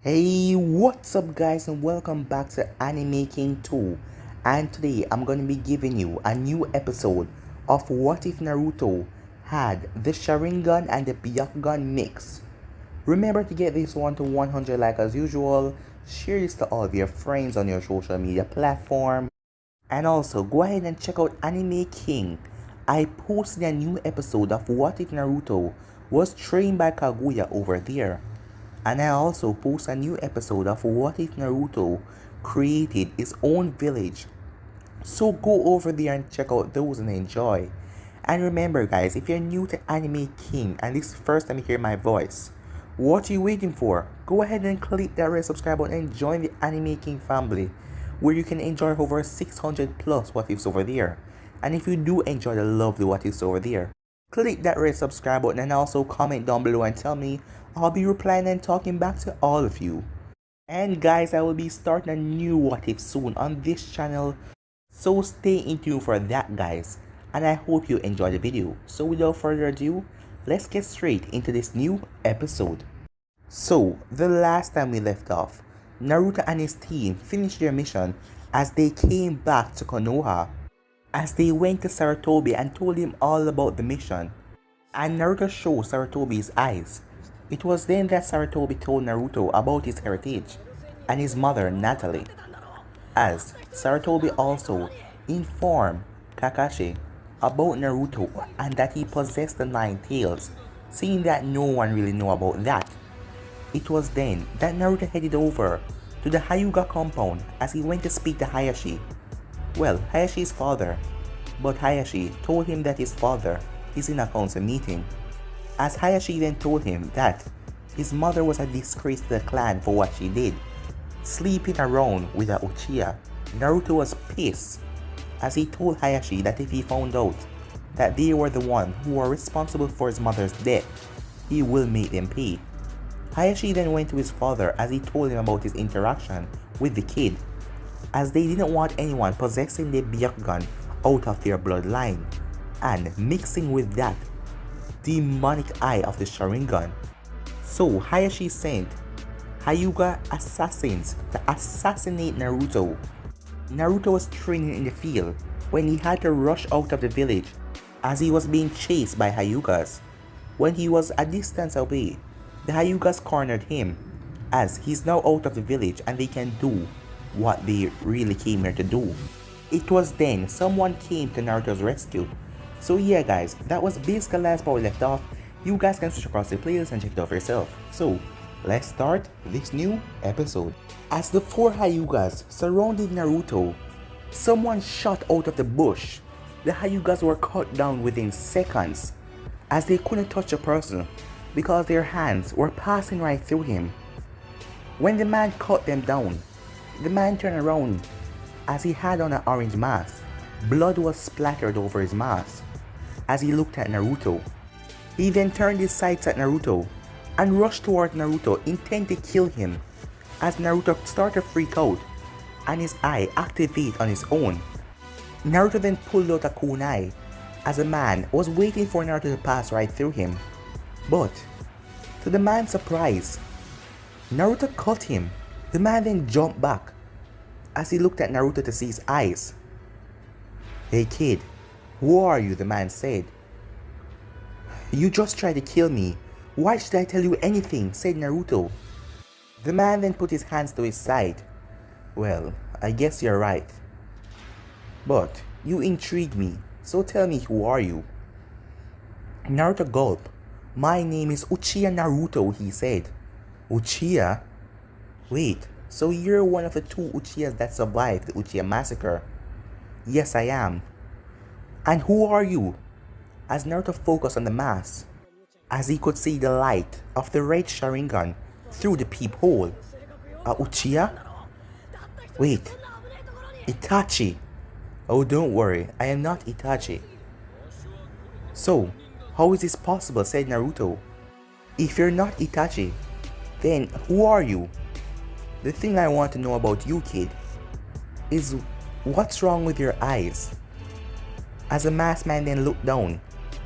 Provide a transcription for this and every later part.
Hey, what's up guys, and welcome back to Anime King 2. And today I'm going to be giving you a new episode of What If Naruto had the Sharingan and the Byakugan mix. Remember to get this one to 100 like as usual, share this to all of your friends on your social media platform, and also go ahead and check out Anime King. I posted a new episode of What If Naruto was trained by Kaguya over there. And I also post a new episode of What If Naruto created his own village. So go over there and check out those and enjoy. And remember guys, if you're new to Anime King and this is the first time you hear my voice, what are you waiting for? Go ahead and click that red subscribe button and join the Anime King family, where you can enjoy over 600 plus what ifs over there. And if you do enjoy the lovely what ifs over there, click that red subscribe button and also comment down below and tell me. I'll be replying and talking back to all of you. And guys, I will be starting a new what if soon on this channel, so stay in tune for that guys, and I hope you enjoy the video. So without further ado, let's get straight into this new episode. So the last time we left off, Naruto and his team finished their mission as they came back to Konoha. As they went to Sarutobi and told him all about the mission, and Naruto showed Sarutobi his eyes. It was then that Sarutobi told Naruto about his heritage and his mother Natalie, as Sarutobi also informed Kakashi about Naruto and that he possessed the 9 tails, seeing that no one really knew about that. It was then that Naruto headed over to the Hyuga compound as he went to speak to Hayashi. Well, Hayashi's father, but Hayashi told him that his father is in a council meeting. As Hayashi then told him that his mother was a disgrace to the clan for what she did, sleeping around with a Uchiha. Naruto was pissed as he told Hayashi that if he found out that they were the one who were responsible for his mother's death, he will make them pay. Hayashi then went to his father as he told him about his interaction with the kid, as they didn't want anyone possessing the Byakugan out of their bloodline and mixing with that demonic eye of the Sharingan. So Hayashi sent Hyuga assassins to assassinate Naruto. Naruto was training in the field when he had to rush out of the village as he was being chased by Hyugas. When he was a distance away, the Hyugas cornered him as he's now out of the village and they can do what they really came here to do. It was then someone came to Naruto's rescue. So yeah guys, that was basically the last part we left off. You guys can switch across the playlist and check it out for yourself. So let's start this new episode. As the 4 Hyugas surrounded Naruto, someone shot out of the bush. The Hyugas were cut down within seconds as they couldn't touch a person because their hands were passing right through him. When the man cut them down, the man turned around as he had on an orange mask. Blood was splattered over his mask as he looked at Naruto. He then turned his sights at Naruto and rushed toward Naruto, intent to kill him, as Naruto started to freak out and his eye activated on his own. Naruto then pulled out a kunai as a man was waiting for Naruto to pass right through him. But to the man's surprise, Naruto cut him. The man then jumped back as he looked at Naruto to see his eyes. "Hey kid, who are you?" the man said. "You just tried to kill me. Why should I tell you anything?" said Naruto. The man then put his hands to his side. "Well, I guess you're right. But you intrigue me, so tell me, who are you?" Naruto gulped. "My name is Uchiha Naruto," he said. "Uchiha? Wait, so you're one of the 2 Uchihas that survived the Uchiha massacre?" "Yes, I am." "And who are you?" As Naruto focused on the mask, as he could see the light of the red Sharingan through the peephole. "A Uchiha? Wait, Itachi?" "Oh, don't worry, I am not Itachi." "So, how is this possible?" said Naruto. "If you're not Itachi, then who are you?" "The thing I want to know about you, kid, is what's wrong with your eyes?" As the masked man then looked down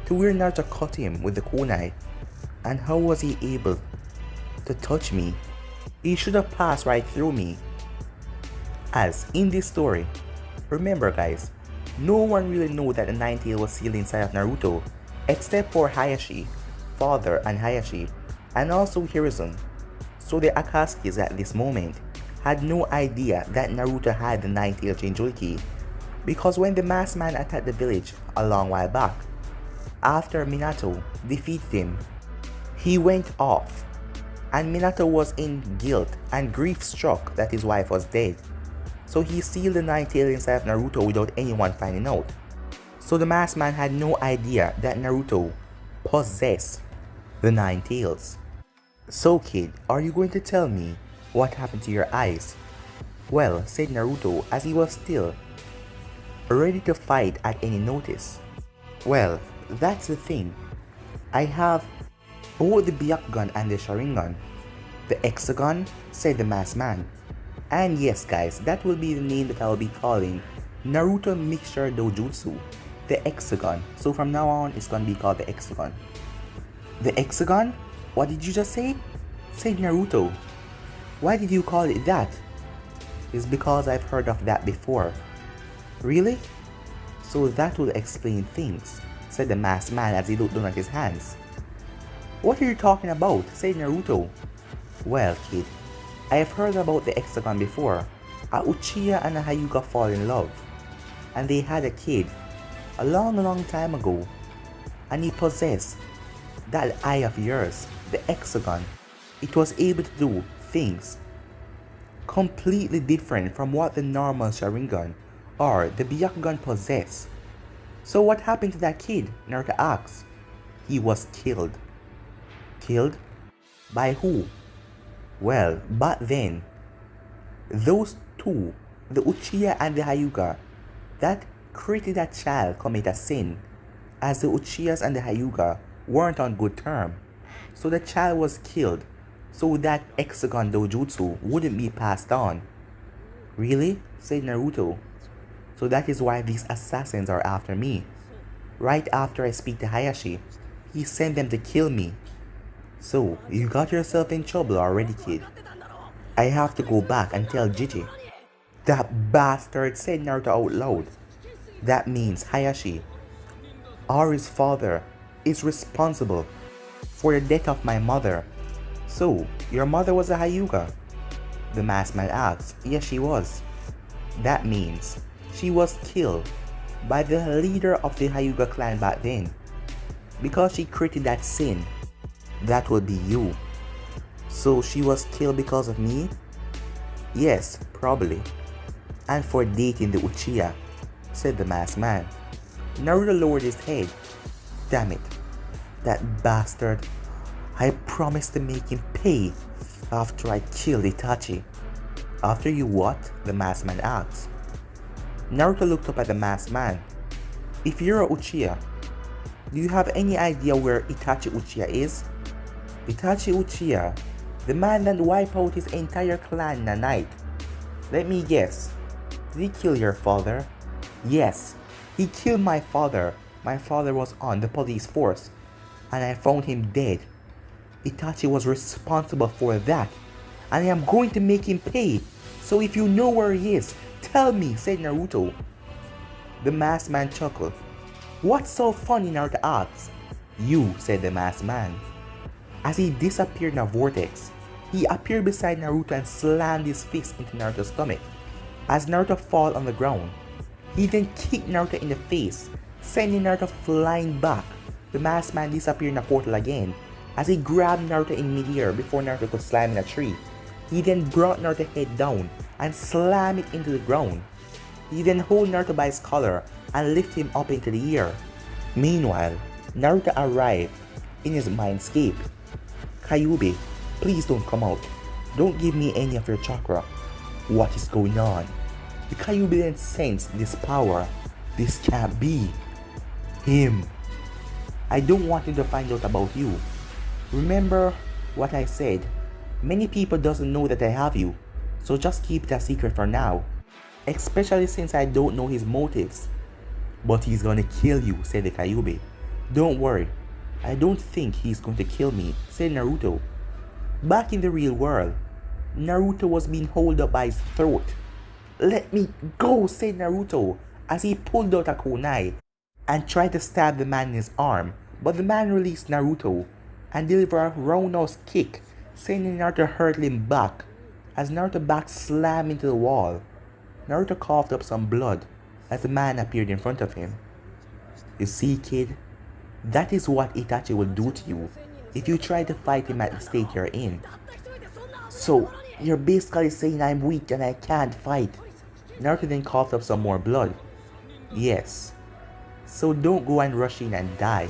to where Naruto cut him with the kunai. "And how was he able to touch me?" He should have passed right through me. As in this story, remember guys, no one really knew that the Nine-Tail was sealed inside of Naruto except for Hayashi, father and Hayashi, and also Hiruzen. So the Akatsuki's at this moment had no idea that Naruto had the Nine-Tail Jinchuriki key, because when the masked man attacked the village a long while back, after Minato defeated him, he went off, and Minato was in guilt and grief struck that his wife was dead. So he sealed the Nine-Tail inside of Naruto without anyone finding out. So the masked man had no idea that Naruto possessed the Nine Tails. So kid, are you going to tell me what happened to your eyes? Well, said Naruto as he was still ready to fight at any notice. Well, that's the thing. I have both the Byakugan and the Sharingan. The Hexagon, said the masked man. And yes guys, that will be the name that I will be calling Naruto Mixture Dojutsu, the Hexagon. So from now on, it's gonna be called the Hexagon. The Hexagon? What did you just say? Said Naruto. Why did you call it that? It's because I've heard of that before. Really? So that will explain things, said the masked man as he looked down at his hands. What are you talking about? Said Naruto. Well kid, I have heard about the Hexagon before. A Uchiha and a Hyuga fall in love, and they had a kid a long time ago, and he possessed that eye of yours, the Hexagon. It was able to do things completely different from what the normal Sharingan or the Byakugan possess. So what happened to that kid? Naruto asks. He was killed. Killed? By who? Well, but then, those two, the Uchiha and the Hyuga, that created that child commit a sin, as the Uchihas and the Hyuga weren't on good terms. So the child was killed, so that Hexagon Dojutsu wouldn't be passed on. Really? Said Naruto. So that is why these assassins are after me. Right after I speak to Hayashi, he sent them to kill me. So, you got yourself in trouble already, kid. I have to go back and tell Gigi. That bastard, said Naruto out loud. That means Hayashi, Ari's father, is responsible for the death of my mother. So, your mother was a Hyuga? The masked man asked. Yes, she was. That means she was killed by the leader of the Hyuga clan back then, because she created that sin. That would be you. So she was killed because of me? Yes, probably. And for dating the Uchiha, said the masked man. Naruto lowered his head. Damn it. That bastard. I promised to make him pay after I killed Itachi. After you what? The masked man asked. Naruto looked up at the masked man. If you're a Uchiha, do you have any idea where Itachi Uchiha is? Itachi Uchiha, the man that wiped out his entire clan in a night. Let me guess. Did he kill your father? Yes, he killed my father. My father was on the police force, and I found him dead. Itachi was responsible for that, and I am going to make him pay. So if you know where he is, tell me, said Naruto. The masked man chuckled. What's so funny, Naruto asked. You, said the masked man. As he disappeared in a vortex, he appeared beside Naruto and slammed his fist into Naruto's stomach. As Naruto fell on the ground, he then kicked Naruto in the face, sending Naruto flying back. The masked man disappeared in a portal again, as he grabbed Naruto in midair before Naruto could slam in a tree. He then brought Naruto's head down and slammed it into the ground. He then held Naruto by his collar and lifted him up into the air. Meanwhile, Naruto arrived in his mindscape. Kyuubi, please don't come out. Don't give me any of your chakra. What is going on? The Kyuubi then sensed this power. This can't be him. I don't want him to find out about you. Remember what I said. Many people doesn't know that I have you, so just keep it a secret for now. Especially since I don't know his motives. But he's gonna kill you, said the Kyuubi. Don't worry. I don't think he's going to kill me, said Naruto. Back in the real world, Naruto was being held up by his throat. "Let me go," said Naruto as he pulled out a kunai and tried to stab the man in his arm, but the man released Naruto and delivered a roundhouse kick, sending Naruto hurtling back as Naruto's back slammed into the wall. Naruto coughed up some blood as the man appeared in front of him. "You see, kid, that is what Itachi will do to you if you try to fight him at the state you're in. So, you're basically saying I'm weak and I can't fight." Naruto then coughed up some more blood. "Yes. So don't go and rush in and die.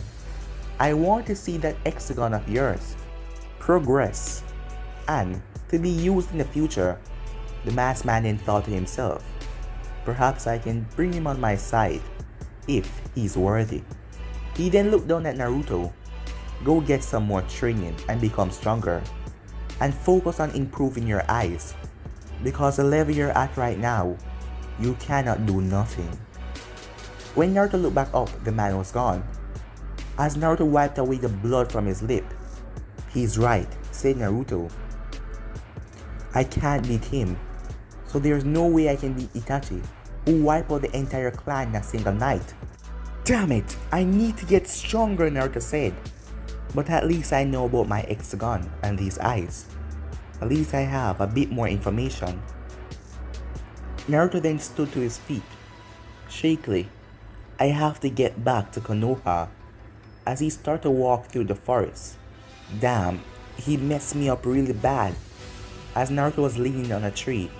I want to see that hexagon of yours progress and to be used in the future." The masked man then thought to himself, "Perhaps I can bring him on my side if he's worthy." He then looked down at Naruto. "Go get some more training and become stronger. And focus on improving your eyes, because the level you're at right now, you cannot do nothing." When Naruto looked back up, the man was gone. As Naruto wiped away the blood from his lip, "He's right," said Naruto. "I can't beat him, so there's no way I can beat Itachi, who wiped out the entire clan in a single night." "Damn it, I need to get stronger," Naruto said. "But at least I know about my hexagon and these eyes. At least I have a bit more information." Naruto then stood to his feet. Shakily, "I have to get back to Konoha," as he started to walk through the forest. "Damn, he messed me up really bad," as Naruto was leaning on a tree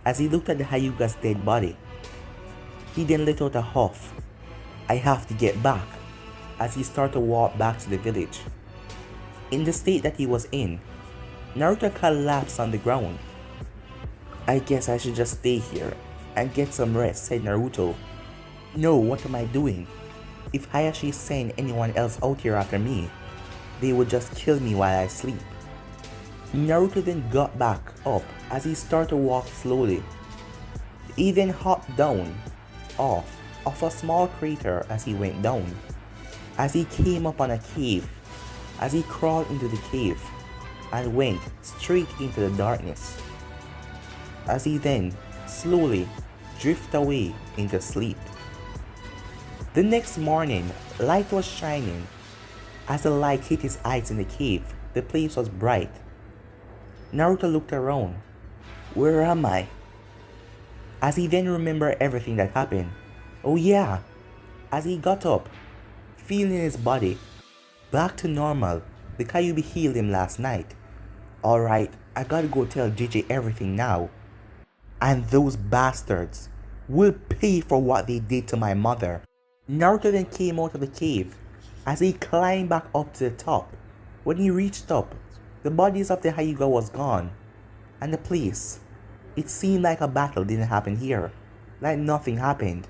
as he looked at the Hyuga's dead body. He then let out a huff. "I have to get back," as he started to walk back to the village. In the state that he was in, Naruto collapsed on the ground. "I guess I should just stay here and get some rest," said Naruto. "No, what am I doing? If Hayashi sent anyone else out here after me, they would just kill me while I sleep." Naruto then got back up as he started to walk slowly. He then hopped down off of a small crater as he went down. As he came up on a cave, as he crawled into the cave and went straight into the darkness, as he then slowly drifted away into sleep. The next morning, light was shining. As the light hit his eyes in the cave, the place was bright. Naruto looked around. "Where am I?" As he then remembered everything that happened. Oh yeah! As he got up, feeling his body back to normal, the Kyuubi healed him last night. "Alright, I gotta go tell JJ everything now. And those bastards will pay for what they did to my mother." Naruto then came out of the cave as he climbed back up to the top. When he reached up, the bodies of the Hyuga was gone, and the place, it seemed like a battle didn't happen here, like nothing happened.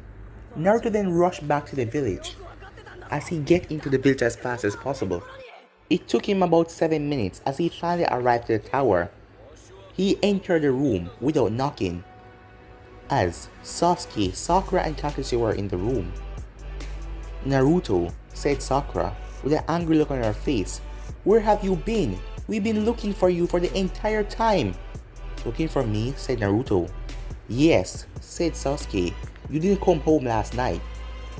Naruto then rushed back to the village as he get into the village as fast as possible. It took him about 7 minutes as he finally arrived at the tower. He entered the room without knocking, as Sasuke, Sakura and Kakashi were in the room. "Naruto," said Sakura with an angry look on her face, "where have you been? We've been looking for you for the entire time." "Looking for me?" said Naruto. "Yes," said Sasuke, "you didn't come home last night,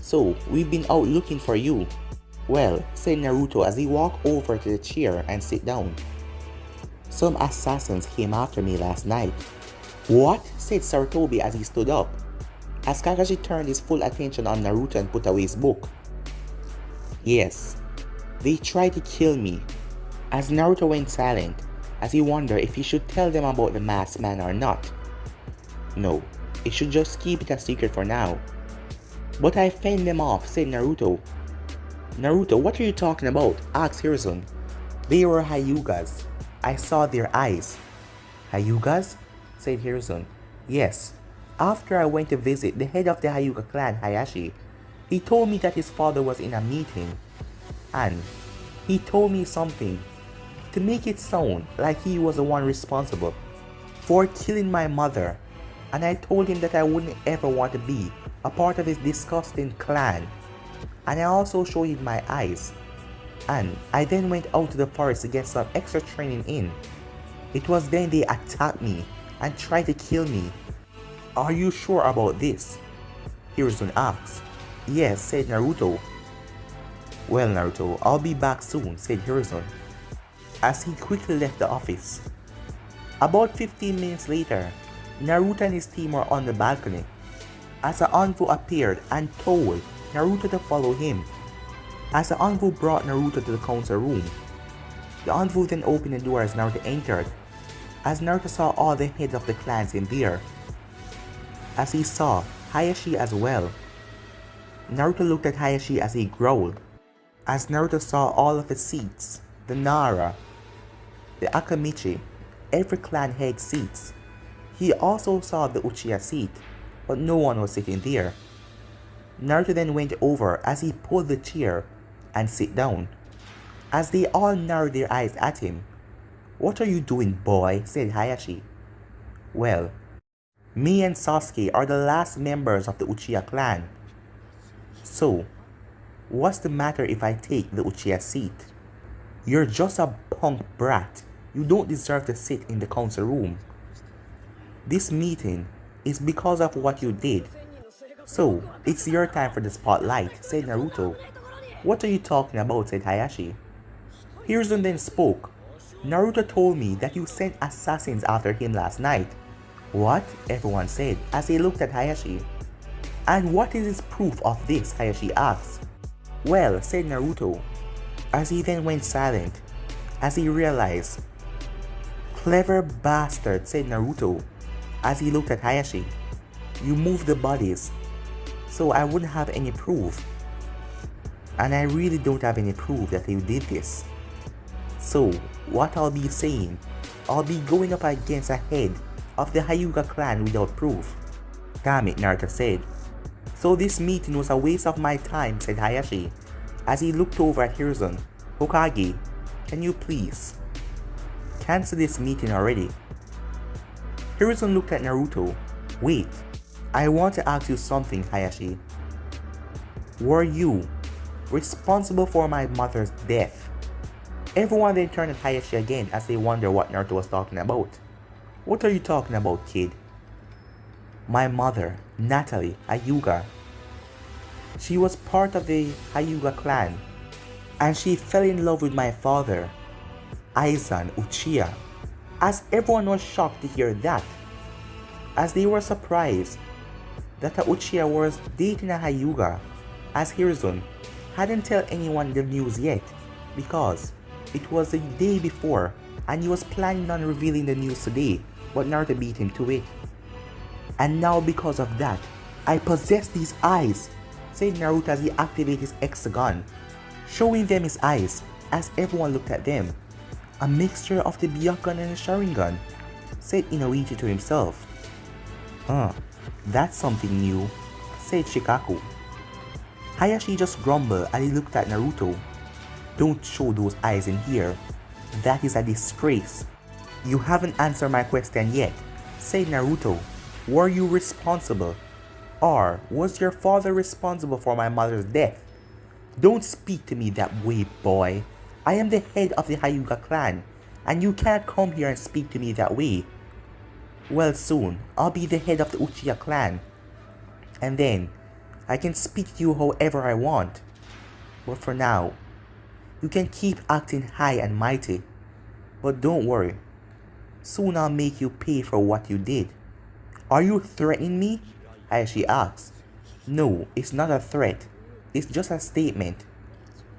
so we've been out looking for you." "Well," said Naruto as he walked over to the chair and sit down, "some assassins came after me last night." "What?" said Sarutobi as he stood up, as Kakashi turned his full attention on Naruto and put away his book. "Yes, they tried to kill me." As Naruto went silent, as he wondered if he should tell them about the masked man or not. No, he should just keep it a secret for now. "But I fended them off," said Naruto. "Naruto, what are you talking about?" asked Hiruzen. "They were Hyugas. I saw their eyes." "Hyugas?" said Hiruzen. "Yes. After I went to visit the head of the Hyuga clan, Hayashi, he told me that his father was in a meeting, and he told me something to make it sound like he was the one responsible for killing my mother, and I told him that I wouldn't ever want to be a part of his disgusting clan, and I also showed him my eyes, and I then went out to the forest to get some extra training in. It was then they attacked me and tried to kill me. Are you sure about this? Hiruzen asked. Yes, said Naruto. Well, Naruto, I'll be back soon, said Hiruzen, as he quickly left the office. About 15 minutes later, Naruto and his team were on the balcony, as the envoy appeared and told Naruto to follow him. As the envoy brought Naruto to the council room, the envoy then opened the door as Naruto entered, as Naruto saw all the heads of the clans in there, as he saw Hayashi as well. Naruto looked at Hayashi as he growled, as Naruto saw all of the seats, the Nara, the Akamichi, every clan head seats. He also saw the Uchiha seat, but no one was sitting there. Naruto then went over as he pulled the chair and sit down, as they all narrowed their eyes at him. What are you doing, boy? Said Hayashi. Well, me and Sasuke are the last members of the Uchiha clan. So, what's the matter if I take the Uchiha seat? You're just a punk brat. You don't deserve to sit in the council room. This meeting is because of what you did. So, it's your time for the spotlight, said Naruto. What are you talking about? Said Hayashi. Hiruzen then spoke. Naruto told me that you sent assassins after him last night. What? Everyone said as they looked at Hayashi. And what is his proof of this? Hayashi asked. Well, said Naruto, as he then went silent, as he realized. Clever bastard, said Naruto, as he looked at Hayashi. You moved the bodies, so I wouldn't have any proof. And I really don't have any proof that you did this. So, what I'll be saying, I'll be going up against a head of the Hyuga clan without proof. Damn it, Naruto said. So this meeting was a waste of my time, said Hayashi, as he looked over at Hiruzen. Hokage, can you please cancel this meeting already? Hiruzen looked at Naruto. Wait, I want to ask you something, Hayashi. Were you responsible for my mother's death? Everyone then turned at Hayashi again as they wondered what Naruto was talking about. What are you talking about, kid? My mother, Natalie Hyuga. She was part of the Hyuga clan, and she fell in love with my father, Aizen Uchiha. As everyone was shocked to hear that, as they were surprised that a Uchiha was dating a Hyuga, as Hiruzen hadn't tell anyone the news yet because it was the day before and he was planning on revealing the news today, but Naruto beat him to it. And now because of that, I possess these eyes, said Naruto as he activated his hexagon, showing them his eyes as everyone looked at them. A mixture of the Byakugan and the Sharingan, said Inoichi to himself. That's something new, said Shikaku. Hayashi just grumbled and he looked at Naruto. Don't show those eyes in here. That is a disgrace. You haven't answered my question yet, said Naruto. Were you responsible? Or was your father responsible for my mother's death? Don't speak to me that way, boy. I am the head of the Hyuga clan, and you can't come here and speak to me that way. Well, soon, I'll be the head of the Uchiha clan, and then I can speak to you however I want. But for now, you can keep acting high and mighty. But don't worry, soon I'll make you pay for what you did. Are you threatening me? Hayashi asked. No, it's not a threat. It's just a statement.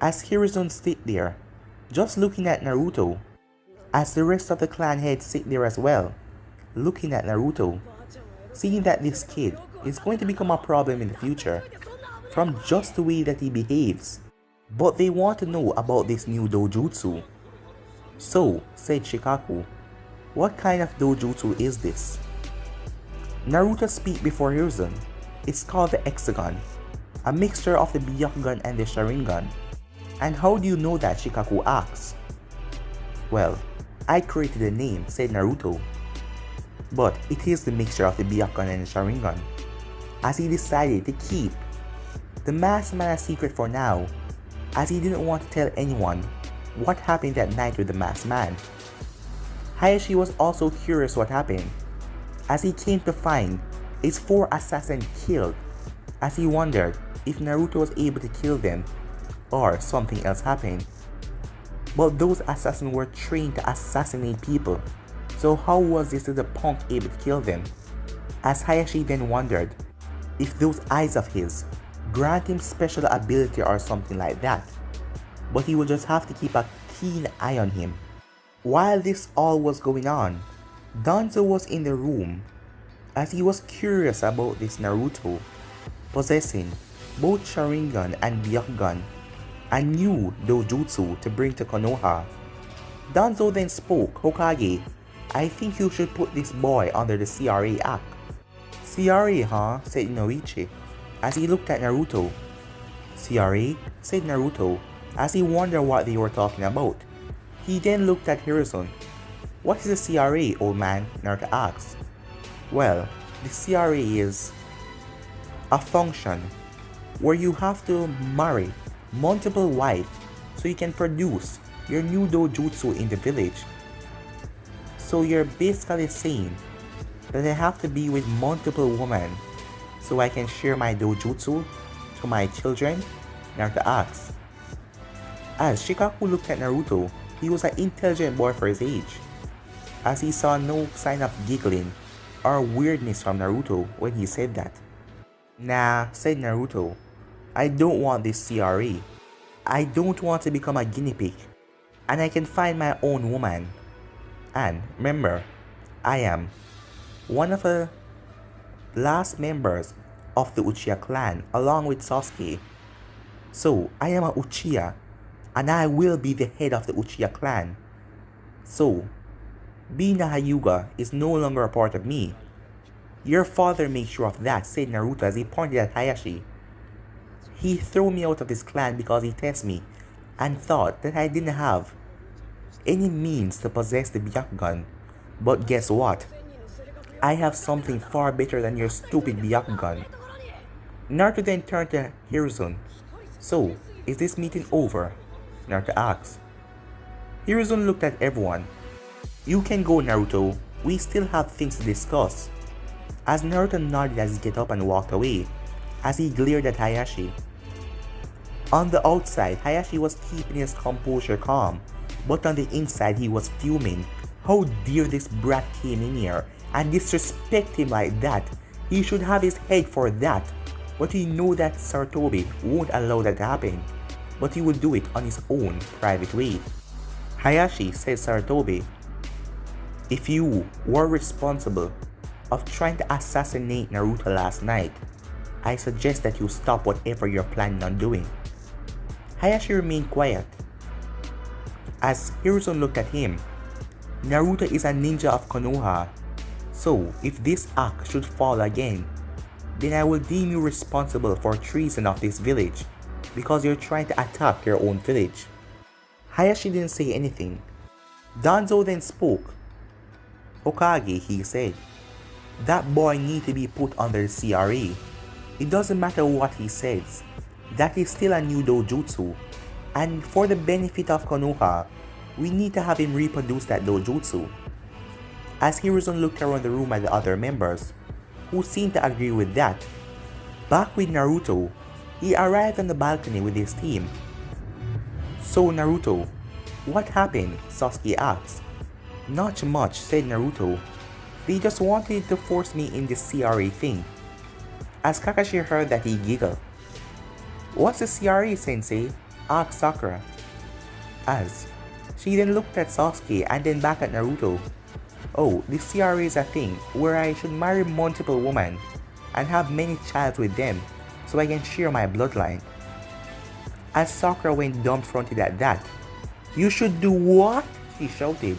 As Hiruzen sit there, just looking at Naruto, as the rest of the clan heads sit there as well, looking at Naruto, seeing that this kid is going to become a problem in the future, from just the way that he behaves. But they want to know about this new dojutsu. So, said Shikaku, what kind of dojutsu is this? Naruto speak before Hiruzen. It's called the hexagon, a mixture of the Byakugan and the Sharingan. And how do you know that? Shikaku asks. Well, I created the name, said Naruto. But it is the mixture of the Byakugan and the Sharingan, as he decided to keep the masked man a secret for now, as he didn't want to tell anyone what happened that night with the masked man. Hayashi was also curious what happened, as he came to find his 4 assassins killed, as he wondered if Naruto was able to kill them or something else happened. But those assassins were trained to assassinate people, so how was this little punk able to kill them? As Hayashi then wondered if those eyes of his grant him special ability or something like that, but he would just have to keep a keen eye on him. While this all was going on, Danzo was in the room, as he was curious about this Naruto possessing both Sharingan and Byakugan, a new dojutsu to bring to Konoha. Danzo then spoke. "Hokage, I think you should put this boy under the CRA Act." "CRA, huh?" said Inoichi, as he looked at Naruto. "CRA?" said Naruto, as he wondered what they were talking about. He then looked at Hiruzen. "What is a CRA, old man?" Naruto asked. "Well, the CRA is a function where you have to marry multiple wives so you can produce your new dojutsu in the village. So you're basically saying that I have to be with multiple women so I can share my dojutsu to my children?" Naruto asked. As Shikaku looked at Naruto, he was an intelligent boy for his age, as he saw no sign of giggling or weirdness from Naruto when he said that. "Nah," said Naruto, "I don't want this CRA. I don't want to become a guinea pig, and I can find my own woman. And remember, I am one of the last members of the Uchiha clan along with Sasuke. So I am a Uchiha, and I will be the head of the Uchiha clan. So being a Hyuga is no longer a part of me. Your father makes sure of that," said Naruto as he pointed at Hayashi. "He threw me out of his clan because he tested me and thought that I didn't have any means to possess the Byakugan. But guess what? I have something far better than your stupid Byakugan." Naruto then turned to Hiruzen. "So, is this meeting over?" Naruto asked. Hiruzen looked at everyone. "You can go, Naruto. We still have things to discuss." As Naruto nodded as he get up and walked away, as he glared at Hayashi. On the outside, Hayashi was keeping his composure calm, but on the inside he was fuming. How dare this brat came in here and disrespect him like that? He should have his head for that. But he knew that Sarutobi won't allow that to happen, but he would do it on his own private way. "Hayashi," said Sarutobi, "if you were responsible of trying to assassinate Naruto last night, I suggest that you stop whatever you're planning on doing." Hayashi remained quiet. As Hiruzen looked at him, "Naruto is a ninja of Konoha, so if this act should fall again, then I will deem you responsible for treason of this village, because you're trying to attack your own village." Hayashi didn't say anything. Danzo then spoke. "Hokage," he said, "that boy needs to be put under the CRA. It doesn't matter what he says. That is still a new dojutsu, and for the benefit of Konoha, we need to have him reproduce that dojutsu." As Hiruzen looked around the room at the other members, who seemed to agree with that. Back with Naruto, he arrived on the balcony with his team. "So Naruto, what happened?" Sasuke asked. "Not much," said Naruto. "They just wanted to force me in this CRA thing." As Kakashi heard that, he giggled. "What's the CRA, sensei?" asked Sakura. As she then looked at Sasuke and then back at Naruto. "Oh, the CRA is a thing where I should marry multiple women and have many children with them so I can share my bloodline." As Sakura went dumbfounded at that. "You should do what?" she shouted.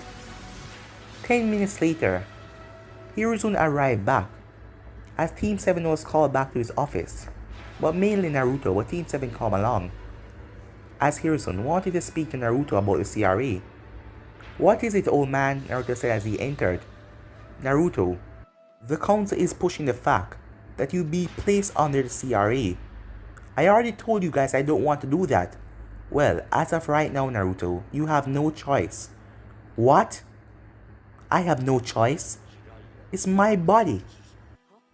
10 minutes later, Hiruzen arrived back, as Team 7 was called back to his office, but mainly Naruto, but Team 7 came along. As Hiruzen wanted to speak to Naruto about the CRA. "What is it, old man?" Naruto said as he entered. "Naruto, the council is pushing the fact that you be placed under the CRA. I already told you guys I don't want to do that." "Well, as of right now, Naruto, you have no choice." "What?" I have no choice. It's my body.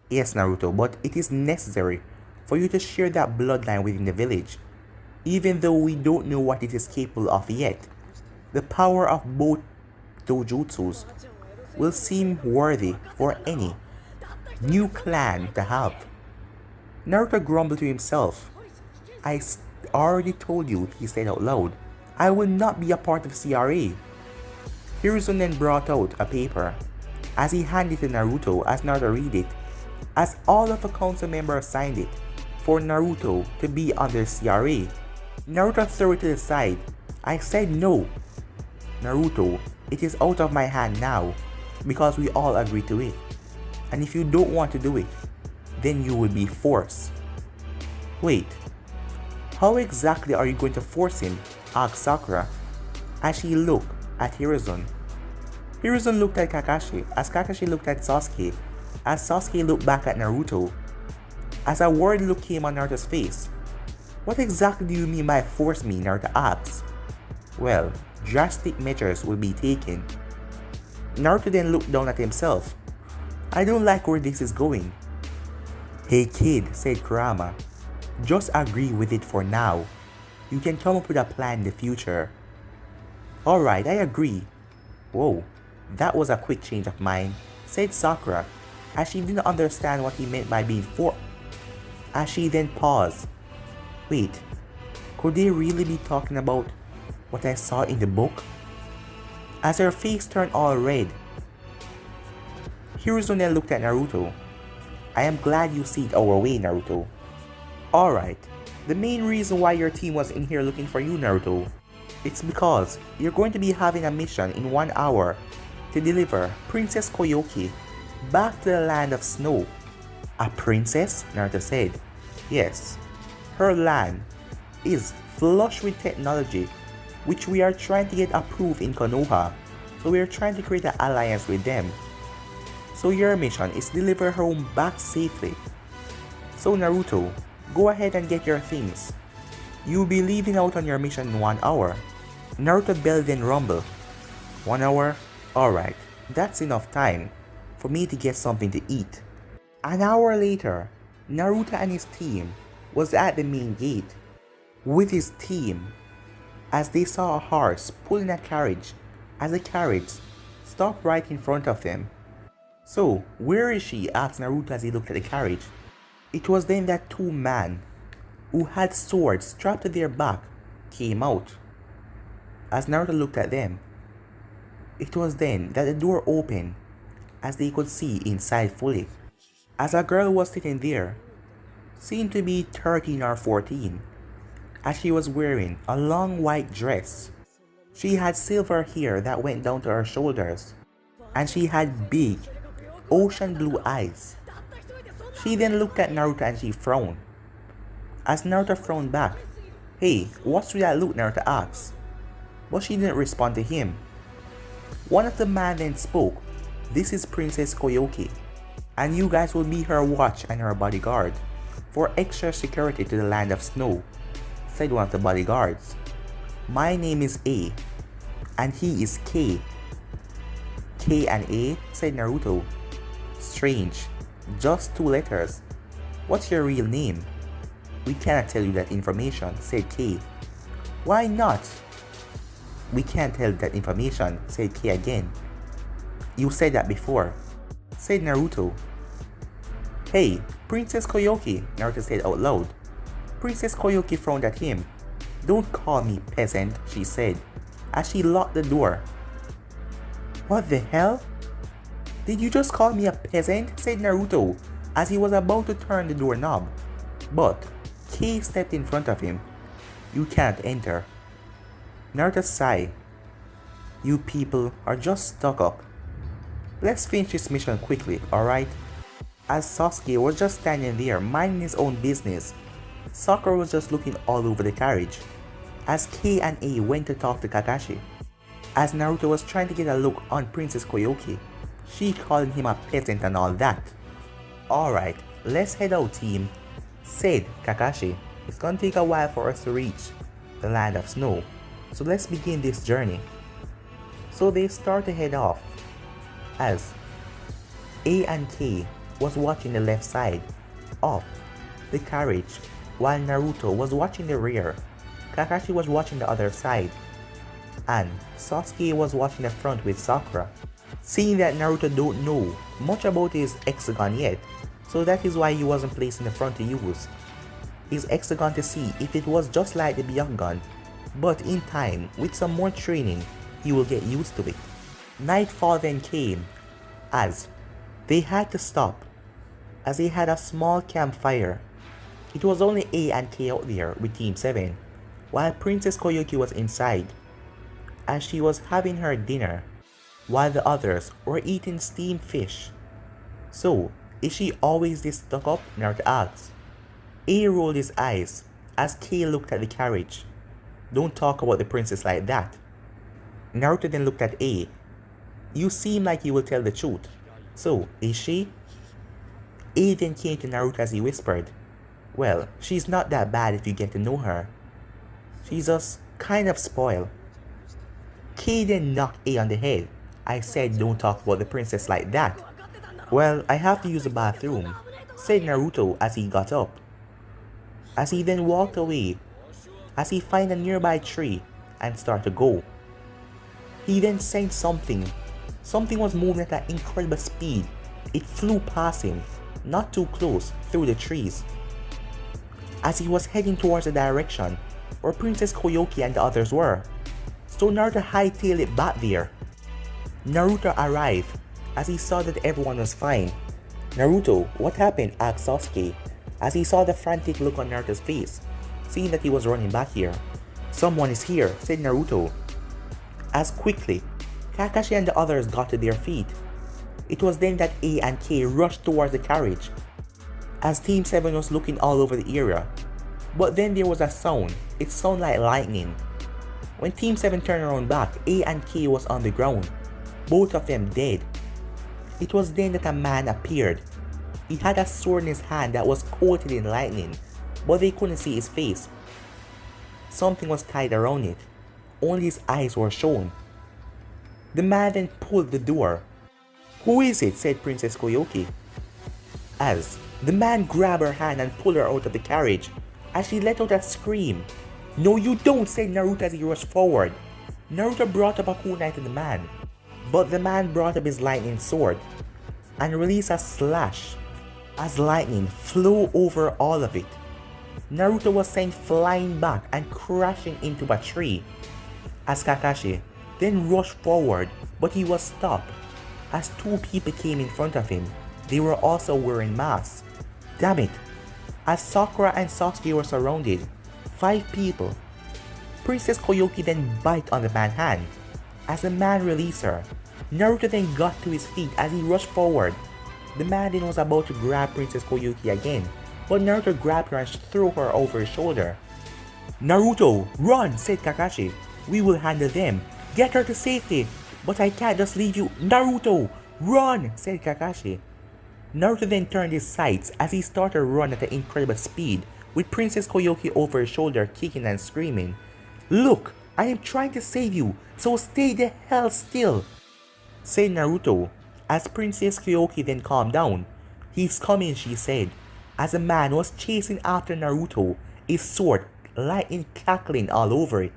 Yes, Naruto, but it is necessary for you to share that bloodline within the village. Even though we don't know what it is capable of yet, the power of both dojutsus will seem worthy for any new clan to have. Naruto grumbled to himself. Already told you, he said out loud. I will not be a part of CRA. Hiruzen then brought out a paper. As he handed it to Naruto as Naruto read it, as all of the council members signed it for Naruto to be under CRA. Naruto threw it to the side. I said no. Naruto, it is out of my hand now because we all agree to it. And if you don't want to do it, then you will be forced. Wait, how exactly are you going to force him? Asked Sakura as she looked at Hiruzen. Hiruzen looked at Kakashi as Kakashi looked at Sasuke as Sasuke looked back at Naruto. As a worried look came on Naruto's face. What exactly do you mean by force me? Naruto asked. Well, drastic measures will be taken. Naruto then looked down at himself. I don't like where this is going. Hey kid, said Kurama. Just agree with it for now. You can come up with a plan in the future. Alright, I agree. Whoa, that was a quick change of mind, said Sakura, as she didn't understand what he meant by being forced. As she then paused. Wait, could they really be talking about what I saw in the book? As her face turned all red, Hiruzen then looked at Naruto. I am glad you see it our way, Naruto. Alright, the main reason why your team was in here looking for you, Naruto, it's because you're going to be having a mission in 1 hour to deliver Princess Koyoki back to the land of snow. A princess? Naruto said. Yes, her land is flush with technology which we are trying to get approved in Konoha, so we are trying to create an alliance with them. So your mission is to deliver her home back safely. So Naruto, go ahead and get your things. You'll be leaving out on your mission in 1 hour. Naruto belled and rumbled. 1 hour? Alright, that's enough time for me to get something to eat. An hour later, Naruto and his team was at the main gate with his team as they saw a horse pulling a carriage as the carriage stopped right in front of them. So, where is she? Asked Naruto as he looked at the carriage. It was then that two men who had swords strapped to their back came out. As Naruto looked at them, it was then that the door opened as they could see inside fully. As a girl was sitting there, seemed to be 13 or 14, as she was wearing a long white dress. She had silver hair that went down to her shoulders, and she had big, ocean blue eyes. She then looked at Naruto and she frowned. As Naruto frowned back, hey, what's with that look? Naruto asked. But she didn't respond to him. One of the men then spoke. This is Princess Koyoki, and you guys will be her watch and her bodyguard for extra security to the land of snow, said one of the bodyguards. My name is A, and he is K. K and A, said Naruto. Strange, just 2 letters. What's your real name? We cannot tell you that information, said K. Why not? We can't tell that information, said K again. You said that before, said Naruto. Hey, Princess Koyoki, Naruto said out loud. Princess Koyoki frowned at him. Don't call me peasant, she said, as she locked the door. What the hell? Did you just call me a peasant? Said Naruto, as he was about to turn the doorknob. But Kei stepped in front of him. You can't enter. Naruto sighed. You people are just stuck up. Let's finish this mission quickly, alright? As Sasuke was just standing there minding his own business, Sakura was just looking all over the carriage as Kei and A went to talk to Kakashi. As Naruto was trying to get a look on Princess Koyoki, she calling him a peasant and all that. Alright, let's head out team, said Kakashi. It's gonna take a while for us to reach the land of snow, so let's begin this journey. So they start to head off. as A and K was watching the left side of the carriage while Naruto was watching the rear. Kakashi was watching the other side and Sasuke was watching the front with Sakura. Seeing that Naruto don't know much about his hexagon yet, so that is why he wasn't placed in the front to use his hexagon to see if it was just like the Byakugan, but in time, with some more training, he will get used to it. Nightfall then came as they had to stop as they had a small campfire. It was only A and K out there with Team 7, while Princess Koyuki was inside as she was having her dinner while the others were eating steamed fish. So, is she always this stuck up? Naruto asked. A rolled his eyes as K looked at the carriage. Don't talk about the princess like that. Naruto then looked at A. You seem like you will tell the truth. So, is she? A then came to Naruto as he whispered, well, she's not that bad if you get to know her. She's just kind of spoiled. K then knocked A on the head. I said don't talk about the princess like that. Well, I have to use the bathroom, said Naruto as he got up. As he then walked away, as he found a nearby tree and started to go. He then sensed something. Something was moving at an incredible speed. It flew past him, not too close, through the trees. As he was heading towards the direction where Princess Koyuki and the others were. So Naruto hightailed it back there. Naruto arrived as he saw that everyone was fine. Naruto, what happened? Asked Sasuke as he saw the frantic look on Naruto's face, seeing that he was running back here. Someone is here, said Naruto. As quickly, Kakashi and the others got to their feet. It was then that A and K rushed towards the carriage, as Team 7 was looking all over the area. But then there was a sound. It sounded like lightning. When Team 7 turned around back, A and K was on the ground, both of them dead. It was then that a man appeared. He had a sword in his hand that was coated in lightning, but they couldn't see his face. Something was tied around it. Only his eyes were shown. The man then pulled the door. Who is it? Said Princess Koyuki. As the man grabbed her hand and pulled her out of the carriage, as she let out a scream. No you don't, said Naruto as he rushed forward. Naruto brought up a kunai to the man, but the man brought up his lightning sword and released a slash as lightning flew over all of it. Naruto was sent flying back and crashing into a tree as Kakashi then rushed forward, but he was stopped as two people came in front of him. They were also wearing masks. Damn it! As Sakura and Sasuke were surrounded, 5 people. Princess Koyuki then bit on the man's hand. As the man released her, Naruto then got to his feet as he rushed forward. The man then was about to grab Princess Koyuki again, but Naruto grabbed her and threw her over his shoulder. Naruto, run, said Kakashi. We will handle them. Get her to safety. But I can't just leave you. Naruto, run, said Kakashi. Naruto then turned his sights as he started to run at an incredible speed, with Princess Koyuki over his shoulder kicking and screaming. Look, I am trying to save you, so stay the hell still, said Naruto. As Princess Koyuki then calmed down. He's coming, she said, as a man was chasing after Naruto, his sword lightning crackling all over it.